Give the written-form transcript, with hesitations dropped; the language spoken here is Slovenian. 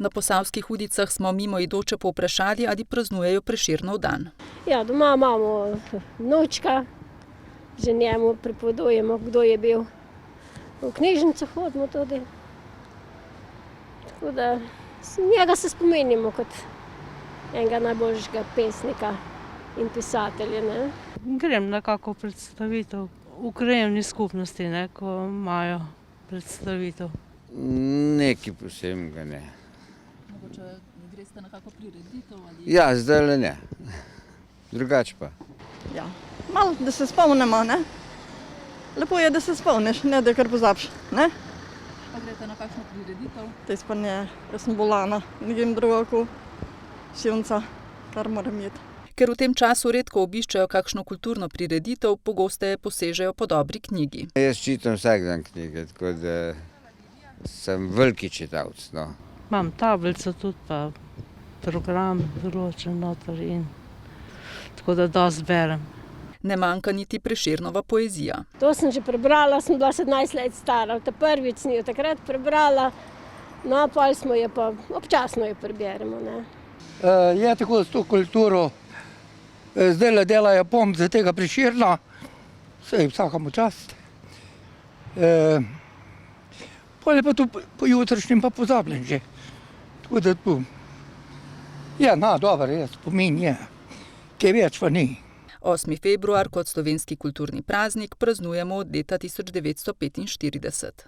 Na Posavskih Udicah smo mimoidoče povprašali, ali praznujejo Prešernov dan. Ja, doma imamo vnučka, že njemu pripovedujemo, kdo je bil. V knjižnico hodimo tudi. Tako da njega se spominjamo kot enega najboljšega pesnika in pisatelja. Ne? Grem na kako predstavitev v krajevni skupnosti, ne, ko imajo predstavitev. Nekaj posebnega ne. Mogoče greste na kako prireditev? Ja, zdaj ne. Drugače pa. Ja, malo, da se spomnimo, ne? Lepo je, da se spomniš, ne da kar pozabiš, ne? Pa greste na kakšno prireditev? Tes pa ne, jaz sem bolana, ne grem drugo kot šivnca, kar moram jeti. Ker v tem času redko obiščejo kakšno kulturno prireditev, pogosteje posežejo po dobri knjigi. Jaz čitam vsak dan knjige, tako da sem veliki čitalec. No. Imam tablico tudi, pa program določen noter in tako da dosti berem. Ne manjka niti Prešernova poezija. To sem že prebrala, sem bila 17 let stara. Prvič sem jo takrat prebrala, no pa smo jo pa občasno jo preberemo. Ne? Je tako s to kulturo, zdaj delajo pomce tega Prešerna, sej vsakemu čast. Pol je pa tu po jutrišnjem pa pozabljen že. Tako da tu, ja, dobro, je, spomin je, kaj več pa ni. 8. februar kot slovenski kulturni praznik praznujemo od leta 1945.